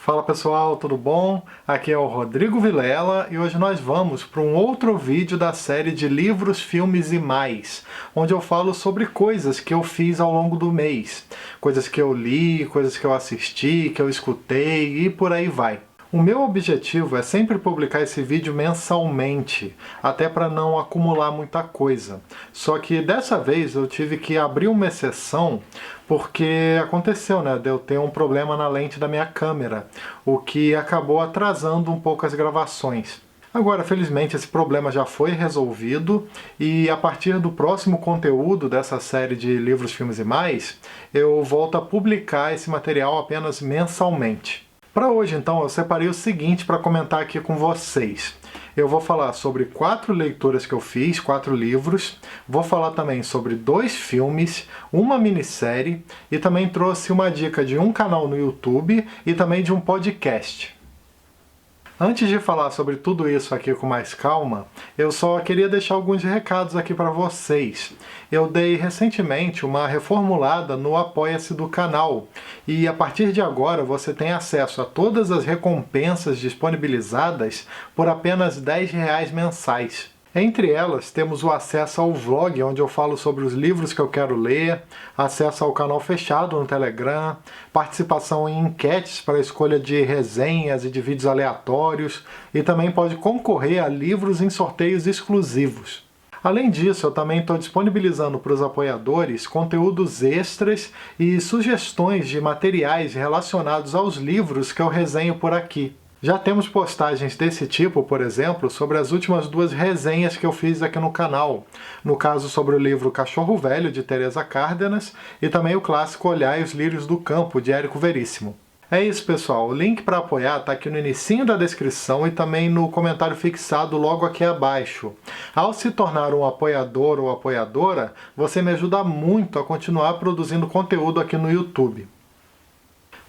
Fala pessoal, tudo bom? Aqui é o Rodrigo Vilela e hoje nós vamos para um outro vídeo da série de livros, filmes e mais, onde eu falo sobre coisas que eu fiz ao longo do mês, coisas que eu li, coisas que eu assisti, que eu escutei e por aí vai. O meu objetivo é sempre publicar esse vídeo mensalmente, até para não acumular muita coisa. Só que dessa vez eu tive que abrir uma exceção porque aconteceu, né, de eu ter um problema na lente da minha câmera, o que acabou atrasando um pouco as gravações. Agora, felizmente, esse problema já foi resolvido e a partir do próximo conteúdo dessa série de livros, filmes e mais, eu volto a publicar esse material apenas mensalmente. Para hoje, então, eu separei o seguinte para comentar aqui com vocês. Eu vou falar sobre 4 leituras que eu fiz, 4 livros, vou falar também sobre 2 filmes, uma minissérie e também trouxe uma dica de um canal no YouTube e também de um podcast. Antes de falar sobre tudo isso aqui com mais calma, eu só queria deixar alguns recados aqui para vocês. Eu dei recentemente uma reformulada no Apoia-se do canal e a partir de agora você tem acesso a todas as recompensas disponibilizadas por apenas R$10 mensais. Entre elas, temos o acesso ao vlog, onde eu falo sobre os livros que eu quero ler, acesso ao canal fechado no Telegram, participação em enquetes para a escolha de resenhas e de vídeos aleatórios, e também pode concorrer a livros em sorteios exclusivos. Além disso, eu também estou disponibilizando para os apoiadores conteúdos extras e sugestões de materiais relacionados aos livros que eu resenho por aqui. Já temos postagens desse tipo, por exemplo, sobre as últimas 2 resenhas que eu fiz aqui no canal. No caso, sobre o livro Cachorro Velho, de Teresa Cárdenas, e também o clássico Olhai os Lírios do Campo, de Érico Veríssimo. É isso, pessoal. O link para apoiar está aqui no inicinho da descrição e também no comentário fixado logo aqui abaixo. Ao se tornar um apoiador ou apoiadora, você me ajuda muito a continuar produzindo conteúdo aqui no YouTube.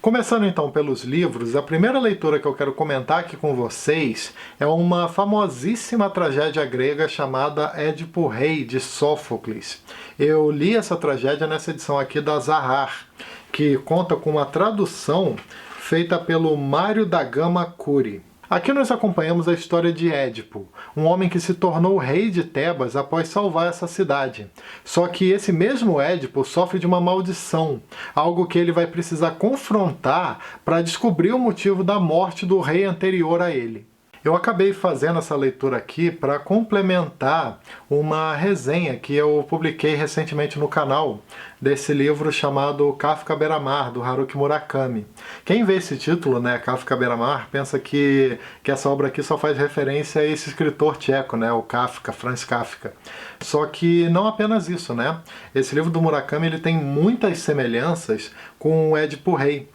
Começando então pelos livros, a primeira leitura que eu quero comentar aqui com vocês é uma famosíssima tragédia grega chamada Édipo Rei, de Sófocles. Eu li essa tragédia nessa edição aqui da Zahar, que conta com uma tradução feita pelo Mário da Gama Cury. Aqui nós acompanhamos a história de Édipo, um homem que se tornou rei de Tebas após salvar essa cidade. Só que esse mesmo Édipo sofre de uma maldição, algo que ele vai precisar confrontar para descobrir o motivo da morte do rei anterior a ele. Eu acabei fazendo essa leitura aqui para complementar uma resenha que eu publiquei recentemente no canal desse livro chamado Kafka Beira-Mar, do Haruki Murakami. Quem vê esse título, né, Kafka Beira-Mar, pensa que essa obra aqui só faz referência a esse escritor tcheco, né, o Kafka, Franz Kafka. Só que não apenas isso, né? Esse livro do Murakami ele tem muitas semelhanças com o Édipo Rei.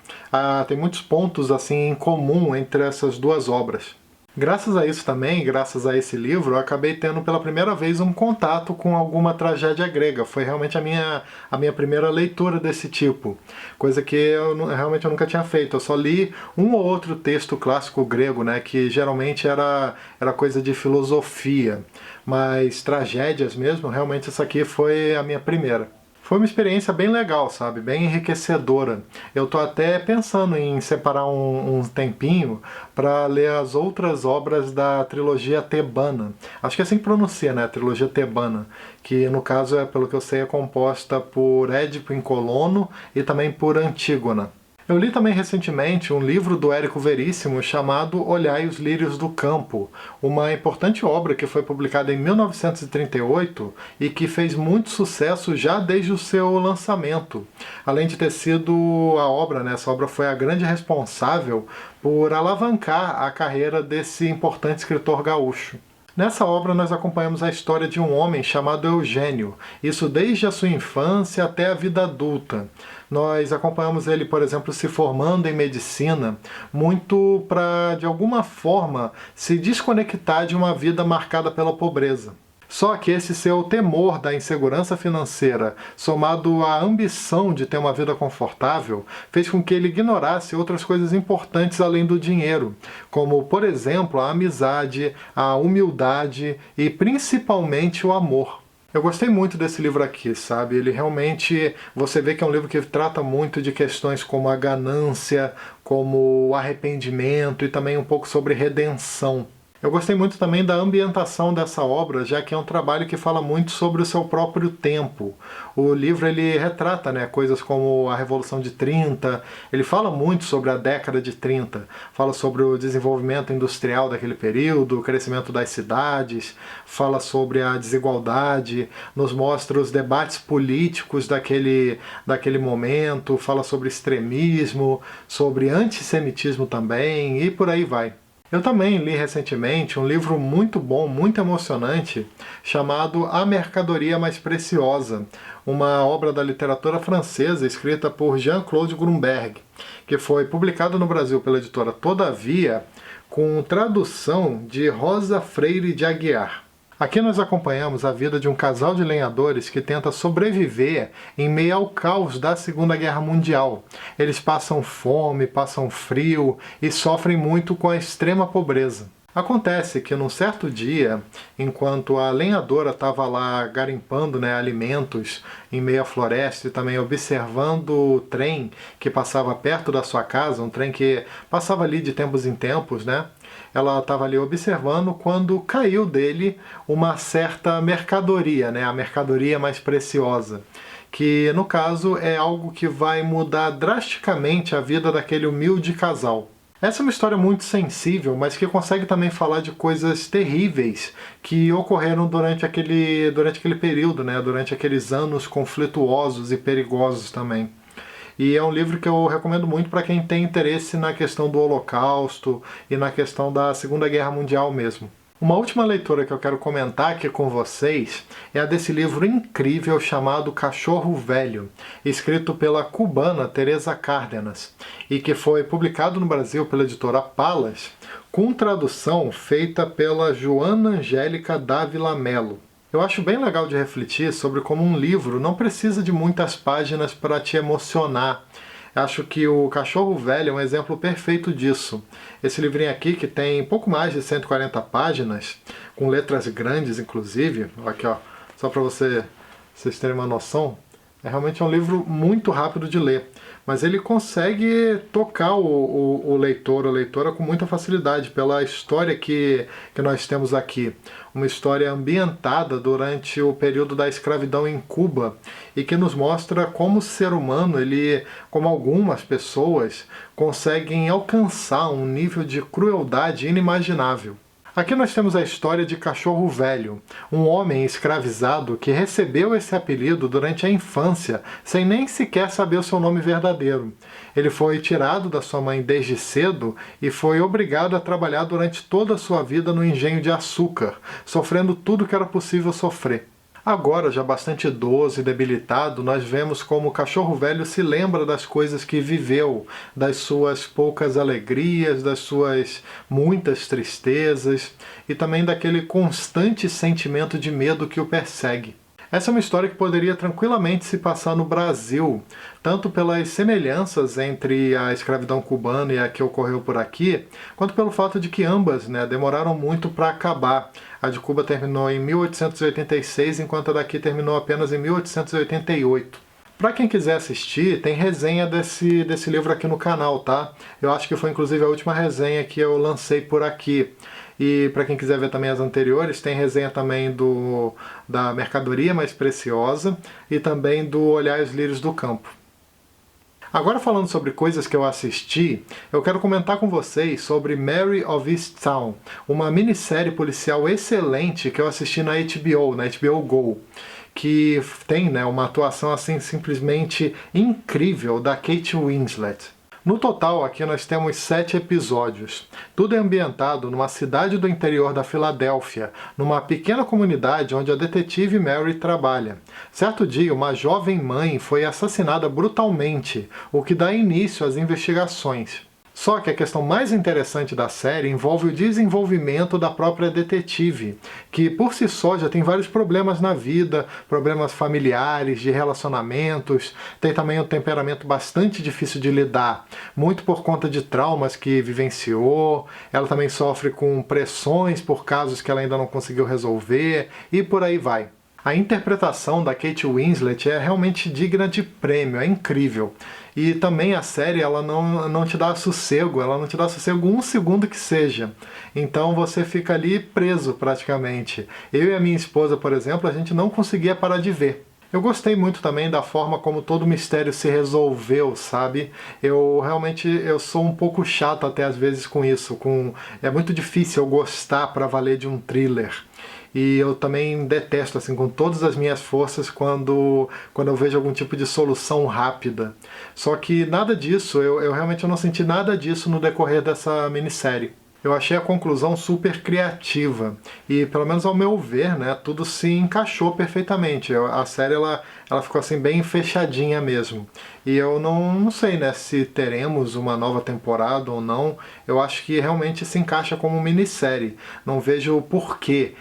Tem muitos pontos assim em comum entre essas 2 obras. Graças a isso também, graças a esse livro, eu acabei tendo pela primeira vez um contato com alguma tragédia grega. Foi realmente a minha primeira leitura desse tipo, coisa que realmente eu nunca tinha feito. Eu só li um ou outro texto clássico grego, né, que geralmente era coisa de filosofia, mas tragédias mesmo, realmente essa aqui foi a minha primeira. Foi uma experiência bem legal, sabe? Bem enriquecedora. Eu tô até pensando em separar um tempinho para ler as outras obras da trilogia tebana. Acho que é assim que pronuncia, né? A trilogia tebana. Que, no caso, pelo que eu sei, é composta por Édipo em Colono e também por Antígona. Eu li também recentemente um livro do Érico Veríssimo chamado Olhai os Lírios do Campo, uma importante obra que foi publicada em 1938 e que fez muito sucesso já desde o seu lançamento. Além de ter sido a obra, né, essa obra foi a grande responsável por alavancar a carreira desse importante escritor gaúcho. Nessa obra nós acompanhamos a história de um homem chamado Eugênio, isso desde a sua infância até a vida adulta. Nós acompanhamos ele, por exemplo, se formando em medicina, muito para, de alguma forma, se desconectar de uma vida marcada pela pobreza. Só que esse seu temor da insegurança financeira, somado à ambição de ter uma vida confortável, fez com que ele ignorasse outras coisas importantes além do dinheiro, como, por exemplo, a amizade, a humildade e principalmente o amor. Eu gostei muito desse livro aqui, sabe? Ele realmente, você vê que é um livro que trata muito de questões como a ganância, como o arrependimento e também um pouco sobre redenção. Eu gostei muito também da ambientação dessa obra, já que é um trabalho que fala muito sobre o seu próprio tempo. O livro ele retrata, né, coisas como a Revolução de 30, ele fala muito sobre a década de 30, fala sobre o desenvolvimento industrial daquele período, o crescimento das cidades, fala sobre a desigualdade, nos mostra os debates políticos daquele momento, fala sobre extremismo, sobre antissemitismo também e por aí vai. Eu também li recentemente um livro muito bom, muito emocionante, chamado A Mercadoria Mais Preciosa, uma obra da literatura francesa escrita por Jean-Claude Grunberg, que foi publicado no Brasil pela editora Todavia, com tradução de Rosa Freire de Aguiar. Aqui nós acompanhamos a vida de um casal de lenhadores que tenta sobreviver em meio ao caos da Segunda Guerra Mundial. Eles passam fome, passam frio e sofrem muito com a extrema pobreza. Acontece que num certo dia, enquanto a lenhadora estava lá garimpando, né, alimentos em meio à floresta e também observando o trem que passava perto da sua casa, um trem que passava ali de tempos em tempos, né? Ela estava ali observando quando caiu dele uma certa mercadoria, né? A mercadoria mais preciosa, que no caso é algo que vai mudar drasticamente a vida daquele humilde casal. Essa é uma história muito sensível, mas que consegue também falar de coisas terríveis que ocorreram durante aquele período, né? Durante aqueles anos conflituosos e perigosos também. E é um livro que eu recomendo muito para quem tem interesse na questão do Holocausto e na questão da Segunda Guerra Mundial mesmo. Uma última leitura que eu quero comentar aqui com vocês é a desse livro incrível chamado Cachorro Velho, escrito pela cubana Teresa Cárdenas, e que foi publicado no Brasil pela editora Palas, com tradução feita pela Joana Angélica Dávila Mello. Eu acho bem legal de refletir sobre como um livro não precisa de muitas páginas para te emocionar. Acho que o Cachorro Velho é um exemplo perfeito disso. Esse livrinho aqui, que tem pouco mais de 140 páginas, com letras grandes inclusive, aqui ó, só para vocês terem uma noção, é realmente um livro muito rápido de ler. Mas ele consegue tocar o leitor ou leitora com muita facilidade pela história que nós temos aqui. Uma história ambientada durante o período da escravidão em Cuba e que nos mostra como o ser humano, como algumas pessoas, conseguem alcançar um nível de crueldade inimaginável. Aqui nós temos a história de Cachorro Velho, um homem escravizado que recebeu esse apelido durante a infância, sem nem sequer saber o seu nome verdadeiro. Ele foi tirado da sua mãe desde cedo e foi obrigado a trabalhar durante toda a sua vida no engenho de açúcar, sofrendo tudo que era possível sofrer. Agora, já bastante idoso e debilitado, nós vemos como o Cachorro Velho se lembra das coisas que viveu, das suas poucas alegrias, das suas muitas tristezas e também daquele constante sentimento de medo que o persegue. Essa é uma história que poderia tranquilamente se passar no Brasil, tanto pelas semelhanças entre a escravidão cubana e a que ocorreu por aqui, quanto pelo fato de que ambas, né, demoraram muito para acabar. A de Cuba terminou em 1886, enquanto a daqui terminou apenas em 1888. Para quem quiser assistir, tem resenha desse livro aqui no canal, tá? Eu acho que foi inclusive a última resenha que eu lancei por aqui. E para quem quiser ver também as anteriores, tem resenha também da Mercadoria Mais Preciosa e também do Olhar os Lírios do Campo. Agora falando sobre coisas que eu assisti, eu quero comentar com vocês sobre Mary of Easttown, uma minissérie policial excelente que eu assisti na HBO Go, que tem, né, uma atuação assim simplesmente incrível da Kate Winslet. No total, aqui nós temos 7 episódios. Tudo é ambientado numa cidade do interior da Filadélfia, numa pequena comunidade onde a detetive Mary trabalha. Certo dia, uma jovem mãe foi assassinada brutalmente, o que dá início às investigações. Só que a questão mais interessante da série envolve o desenvolvimento da própria detetive, que por si só já tem vários problemas na vida, problemas familiares, de relacionamentos, tem também um temperamento bastante difícil de lidar, muito por conta de traumas que vivenciou, ela também sofre com pressões por casos que ela ainda não conseguiu resolver, e por aí vai. A interpretação da Kate Winslet é realmente digna de prêmio, é incrível. E também a série ela não te dá sossego, ela não te dá sossego um segundo que seja. Então você fica ali preso praticamente. Eu e a minha esposa, por exemplo, a gente não conseguia parar de ver. Eu gostei muito também da forma como todo o mistério se resolveu, sabe? Eu sou um pouco chato até às vezes com isso, é muito difícil eu gostar pra valer de um thriller. E eu também detesto, assim, com todas as minhas forças quando eu vejo algum tipo de solução rápida. Só que nada disso, eu realmente não senti nada disso no decorrer dessa minissérie. Eu achei a conclusão super criativa e, pelo menos ao meu ver, né, tudo se encaixou perfeitamente. A série ela ficou assim bem fechadinha mesmo. E eu não sei, né, se teremos uma nova temporada ou não. Eu acho que realmente se encaixa como minissérie. Não vejo porquê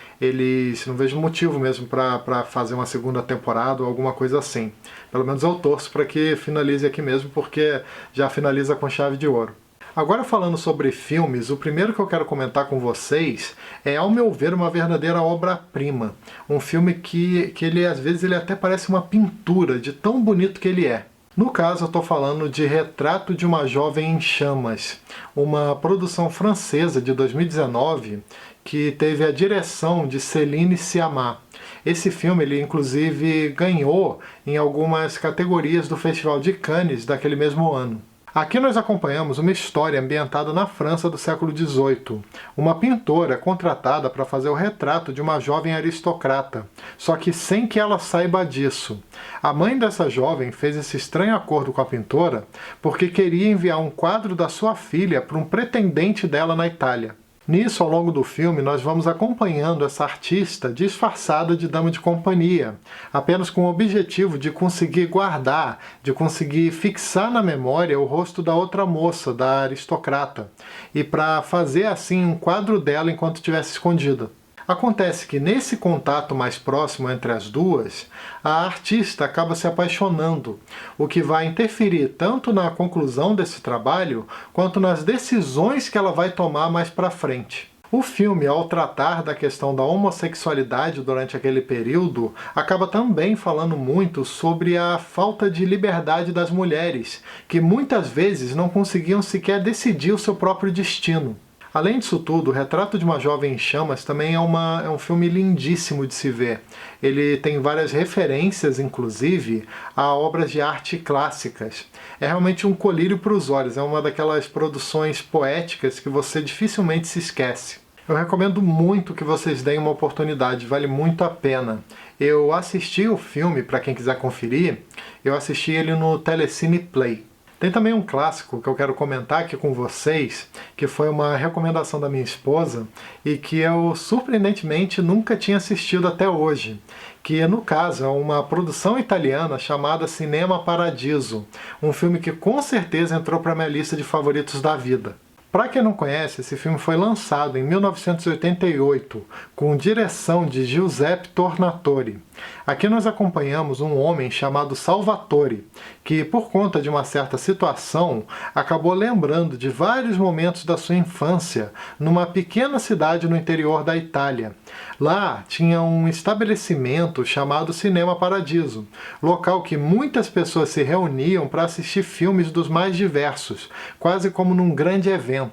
não vejo motivo mesmo para fazer uma segunda temporada ou alguma coisa assim. Pelo menos eu torço para que finalize aqui mesmo, porque já finaliza com chave de ouro. Agora falando sobre filmes, o primeiro que eu quero comentar com vocês é, ao meu ver, uma verdadeira obra-prima. Um filme que ele às vezes ele até parece uma pintura, de tão bonito que ele é. No caso, eu estou falando de Retrato de uma Jovem em Chamas, uma produção francesa de 2019 que teve a direção de Céline Sciamma. Esse filme, ele inclusive ganhou em algumas categorias do Festival de Cannes daquele mesmo ano. Aqui nós acompanhamos uma história ambientada na França do século XVIII. Uma pintora é contratada para fazer o retrato de uma jovem aristocrata, só que sem que ela saiba disso. A mãe dessa jovem fez esse estranho acordo com a pintora porque queria enviar um quadro da sua filha para um pretendente dela na Itália. Nisso, ao longo do filme, nós vamos acompanhando essa artista disfarçada de dama de companhia, apenas com o objetivo de conseguir guardar, de conseguir fixar na memória o rosto da outra moça, da aristocrata, e para fazer assim um quadro dela enquanto estivesse escondida. Acontece que nesse contato mais próximo entre as duas, a artista acaba se apaixonando, o que vai interferir tanto na conclusão desse trabalho, quanto nas decisões que ela vai tomar mais para frente. O filme, ao tratar da questão da homossexualidade durante aquele período, acaba também falando muito sobre a falta de liberdade das mulheres, que muitas vezes não conseguiam sequer decidir o seu próprio destino. Além disso tudo, o Retrato de uma Jovem em Chamas também é um filme lindíssimo de se ver. Ele tem várias referências, inclusive, a obras de arte clássicas. É realmente um colírio para os olhos, é uma daquelas produções poéticas que você dificilmente se esquece. Eu recomendo muito que vocês deem uma oportunidade, vale muito a pena. Eu assisti o filme, para quem quiser conferir, eu assisti ele no Telecine Play. Tem também um clássico que eu quero comentar aqui com vocês, que foi uma recomendação da minha esposa e que eu, surpreendentemente, nunca tinha assistido até hoje, que, no caso, é uma produção italiana chamada Cinema Paradiso, um filme que com certeza entrou para a minha lista de favoritos da vida. Para quem não conhece, esse filme foi lançado em 1988, com direção de Giuseppe Tornatore. Aqui nós acompanhamos um homem chamado Salvatore, que por conta de uma certa situação, acabou lembrando de vários momentos da sua infância numa pequena cidade no interior da Itália. Lá tinha um estabelecimento chamado Cinema Paradiso, local que muitas pessoas se reuniam para assistir filmes dos mais diversos, quase como num grande evento.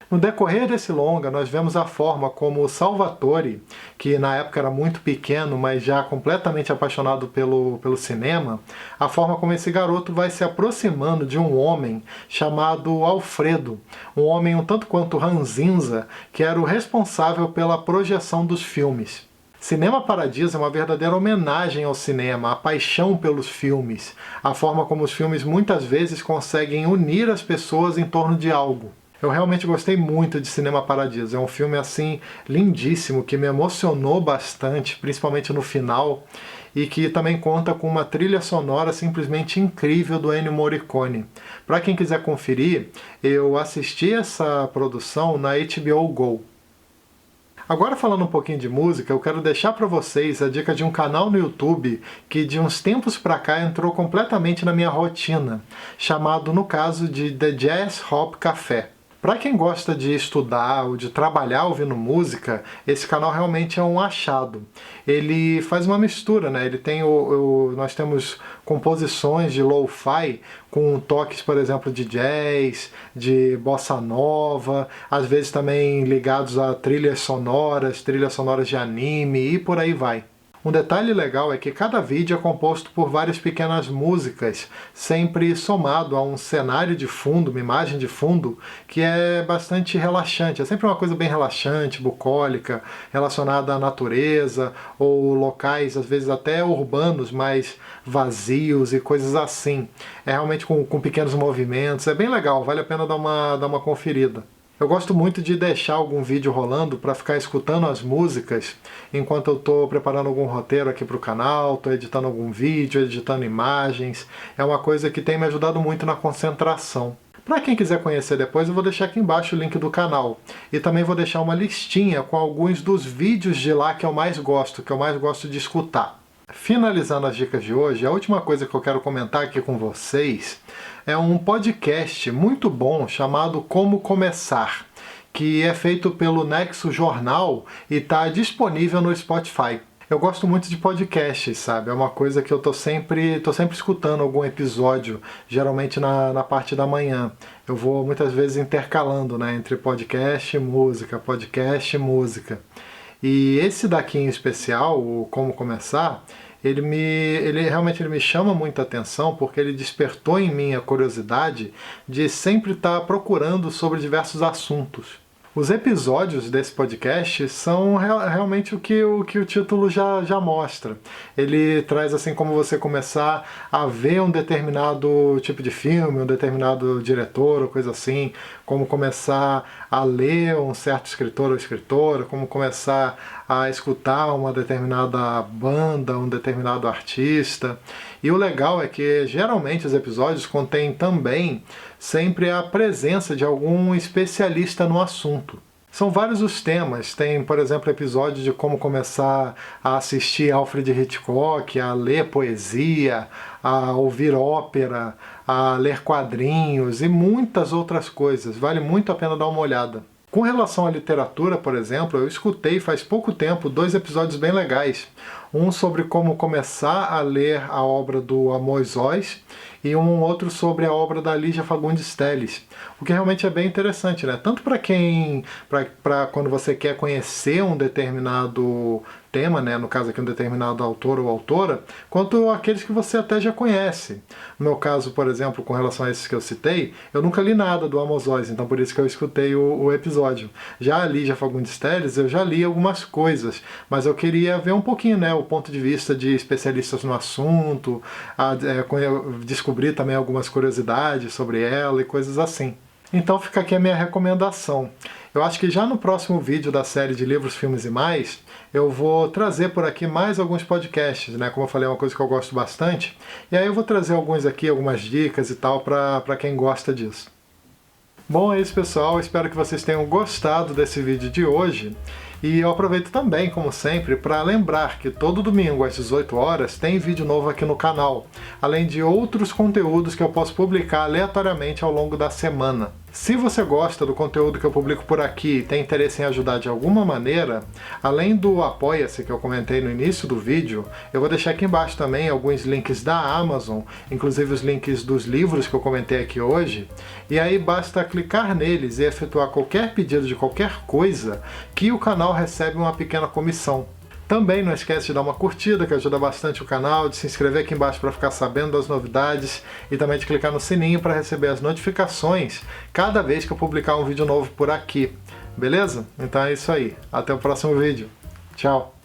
No decorrer desse longa, nós vemos a forma como o Salvatore, que na época era muito pequeno, mas já completamente apaixonado pelo cinema, a forma como esse garoto vai se aproximando de um homem chamado Alfredo, um homem um tanto quanto ranzinza, que era o responsável pela projeção dos filmes. Cinema Paradiso é uma verdadeira homenagem ao cinema, à paixão pelos filmes, a forma como os filmes muitas vezes conseguem unir as pessoas em torno de algo. Eu realmente gostei muito de Cinema Paradiso, é um filme assim lindíssimo, que me emocionou bastante, principalmente no final, e que também conta com uma trilha sonora simplesmente incrível do Ennio Morricone. Para quem quiser conferir, eu assisti essa produção na HBO Go. Agora, falando um pouquinho de música, eu quero deixar para vocês a dica de um canal no YouTube que de uns tempos para cá entrou completamente na minha rotina, chamado, no caso, de The Jazz Hop Café. Para quem gosta de estudar ou de trabalhar ouvindo música, esse canal realmente é um achado. Ele faz uma mistura, né? Ele tem nós temos composições de lo-fi com toques, por exemplo, de jazz, de bossa nova, às vezes também ligados a trilhas sonoras de anime e por aí vai. Um detalhe legal é que cada vídeo é composto por várias pequenas músicas, sempre somado a um cenário de fundo, uma imagem de fundo, que é bastante relaxante. É sempre uma coisa bem relaxante, bucólica, relacionada à natureza, ou locais, às vezes até urbanos, mais vazios e coisas assim. É realmente com pequenos movimentos, é bem legal, vale a pena dar uma conferida. Eu gosto muito de deixar algum vídeo rolando para ficar escutando as músicas enquanto eu estou preparando algum roteiro aqui para o canal, estou editando algum vídeo, editando imagens. É uma coisa que tem me ajudado muito na concentração. Para quem quiser conhecer depois, eu vou deixar aqui embaixo o link do canal. E também vou deixar uma listinha com alguns dos vídeos de lá que eu mais gosto de escutar. Finalizando as dicas de hoje, a última coisa que eu quero comentar aqui com vocês é um podcast muito bom chamado Como Começar, que é feito pelo Nexo Jornal e está disponível no Spotify. Eu gosto muito de podcasts, sabe? É uma coisa que eu tô sempre escutando algum episódio, geralmente na parte da manhã. Eu vou muitas vezes intercalando, né, entre podcast e música. E esse daqui em especial, o Como Começar, ele realmente me chama muita atenção porque ele despertou em mim a curiosidade de sempre estar procurando sobre diversos assuntos. Os episódios desse podcast são realmente o que o título já mostra. Ele traz assim como você começar a ver um determinado tipo de filme, um determinado diretor ou coisa assim, como começar a ler um certo escritor ou escritora, como começar a escutar uma determinada banda, um determinado artista. E o legal é que geralmente os episódios contêm também sempre a presença de algum especialista no assunto. São vários os temas, tem, por exemplo, episódio de como começar a assistir Alfred Hitchcock, a ler poesia, a ouvir ópera, a ler quadrinhos e muitas outras coisas. Vale muito a pena dar uma olhada. Com relação à literatura, por exemplo, eu escutei faz pouco tempo 2 episódios bem legais. Um sobre como começar a ler a obra do Amos Oz e um outro sobre a obra da Lígia Fagundes Telles. O que realmente é bem interessante, né? Tanto para quando você quer conhecer um determinado tema, né? No caso aqui um determinado autor ou autora, quanto aqueles que você até já conhece. No meu caso, por exemplo, com relação a esses que eu citei, eu nunca li nada do Amos Oz, então por isso que eu escutei o episódio. Já a Lígia Fagundes Telles, eu já li algumas coisas, mas eu queria ver um pouquinho, né? O ponto de vista de especialistas no assunto, descobrir também algumas curiosidades sobre ela e coisas assim. Então fica aqui a minha recomendação. Eu acho que já no próximo vídeo da série de livros, filmes e mais, eu vou trazer por aqui mais alguns podcasts, né? Como eu falei, é uma coisa que eu gosto bastante. E aí eu vou trazer alguns aqui, algumas dicas e tal, para quem gosta disso. Bom, é isso, pessoal. Espero que vocês tenham gostado desse vídeo de hoje. E eu aproveito também, como sempre, para lembrar que todo domingo às 18 horas tem vídeo novo aqui no canal, além de outros conteúdos que eu posso publicar aleatoriamente ao longo da semana. Se você gosta do conteúdo que eu publico por aqui e tem interesse em ajudar de alguma maneira, além do Apoia-se que eu comentei no início do vídeo, eu vou deixar aqui embaixo também alguns links da Amazon, inclusive os links dos livros que eu comentei aqui hoje, e aí basta clicar neles e efetuar qualquer pedido de qualquer coisa que o canal recebe uma pequena comissão. Também não esquece de dar uma curtida, que ajuda bastante o canal, de se inscrever aqui embaixo para ficar sabendo das novidades e também de clicar no sininho para receber as notificações cada vez que eu publicar um vídeo novo por aqui. Beleza? Então é isso aí. Até o próximo vídeo. Tchau!